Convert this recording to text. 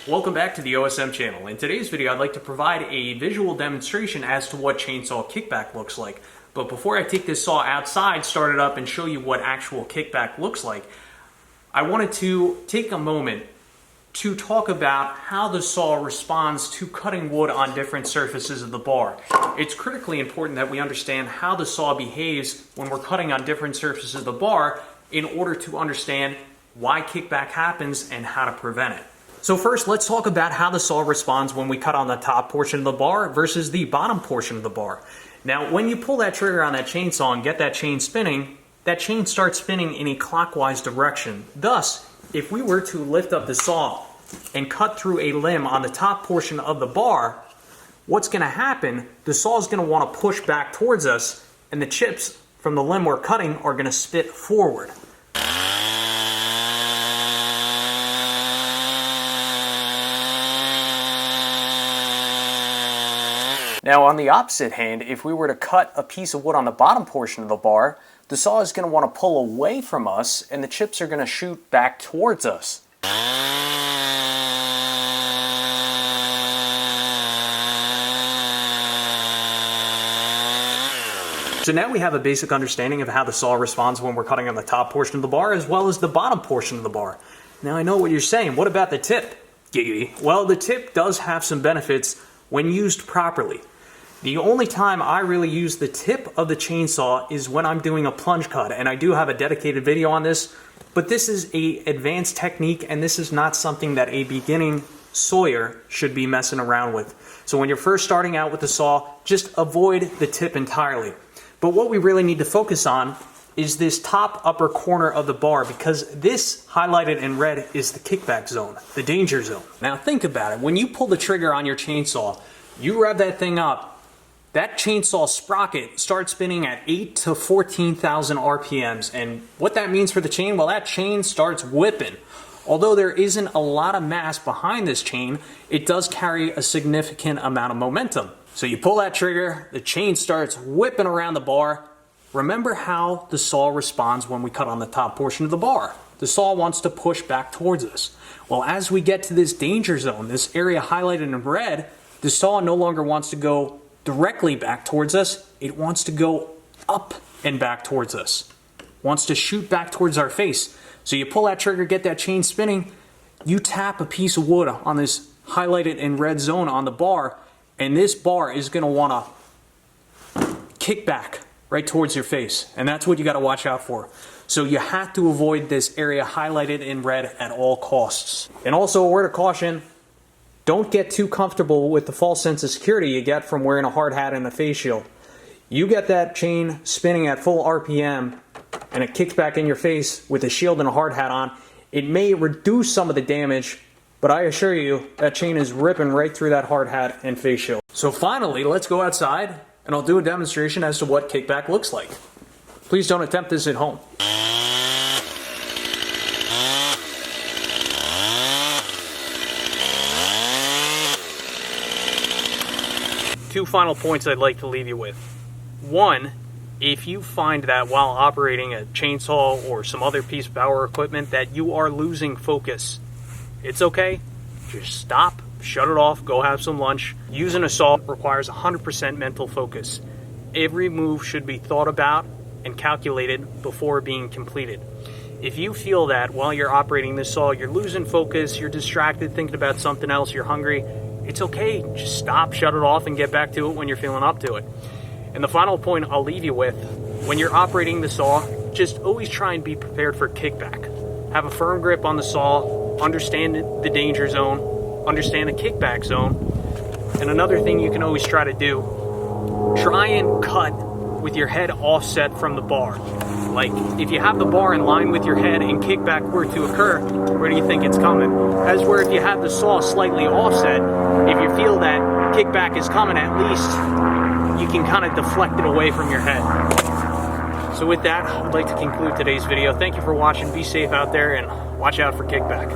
Welcome back to the OSM channel. In today's video, I'd like to provide a visual demonstration as to what chainsaw kickback looks like. But before I take this saw outside, start it up, and show you what actual kickback looks like, I wanted to take a moment to talk about how the saw responds to cutting wood on different surfaces of the bar. It's critically important that we understand how the saw behaves when we're cutting on different surfaces of the bar in order to understand why kickback happens and how to prevent it. So first, let's talk about how the saw responds when we cut on the top portion of the bar versus the bottom portion of the bar. Now, when you pull that trigger on that chainsaw and get that chain spinning, that chain starts spinning in a clockwise direction. Thus, if we were to lift up the saw and cut through a limb on the top portion of the bar, what's going to happen, the saw is going to want to push back towards us, and the chips from the limb we're cutting are going to spit forward. Now, on the opposite hand, if we were to cut a piece of wood on the bottom portion of the bar, the saw is going to want to pull away from us, and the chips are going to shoot back towards us. So now we have a basic understanding of how the saw responds when we're cutting on the top portion of the bar as well as the bottom portion of the bar. Now I know what you're saying, what about the tip? Giggity. Well, the tip does have some benefits when used properly. The only time I really use the tip of the chainsaw is when I'm doing a plunge cut, and I do have a dedicated video on this, but this is an advanced technique and this is not something that a beginning sawyer should be messing around with. So when you're first starting out with the saw, just avoid the tip entirely. But what we really need to focus on is this top upper corner of the bar, because this highlighted in red is the kickback zone, the danger zone. Now think about it. When you pull the trigger on your chainsaw, you rev that thing up, that chainsaw sprocket starts spinning at 8 to 14,000 RPMs. And what that means for the chain, well, that chain starts whipping. Although there isn't a lot of mass behind this chain, it does carry a significant amount of momentum. So you pull that trigger, the chain starts whipping around the bar. Remember how the saw responds when we cut on the top portion of the bar. The saw wants to push back towards us. Well, as we get to this danger zone, this area highlighted in red, the saw no longer wants to go directly back towards us. It wants to go up and back towards us. Wants to shoot back towards our face. So you pull that trigger, get that chain spinning, you tap a piece of wood on this highlighted in red zone on the bar, and this bar is going to want to kick back right towards your face. And that's what you got to watch out for. So you have to avoid this area highlighted in red at all costs. And also, a word of caution, don't get too comfortable with the false sense of security you get from wearing a hard hat and a face shield. You get that chain spinning at full RPM and it kicks back in your face with a shield and a hard hat on. It may reduce some of the damage, but I assure you, that chain is ripping right through that hard hat and face shield. So finally, let's go outside and I'll do a demonstration as to what kickback looks like. Please don't attempt this at home. Two final points I'd like to leave you with. One, if you find that while operating a chainsaw or some other piece of power equipment that you are losing focus, it's okay. Just stop, shut it off, go have some lunch. Using a saw requires 100% mental focus. Every move should be thought about and calculated before being completed. If you feel that while you're operating this saw, you're losing focus, you're distracted, thinking about something else, you're hungry, it's okay. Just stop, shut it off, and get back to it when you're feeling up to it. And the final point I'll leave you with, when you're operating the saw, just always try and be prepared for kickback. Have a firm grip on the saw, understand the danger zone, understand the kickback zone. And another thing you can always try to do, try and cut with your head offset from the bar. Like, if you have the bar in line with your head and kickback were to occur, where do you think it's coming? As where if you have the saw slightly offset, if you feel that kickback is coming, at least you can kind of deflect it away from your head. So with that, I'd like to conclude today's video. Thank you for watching. Be safe out there and watch out for kickback.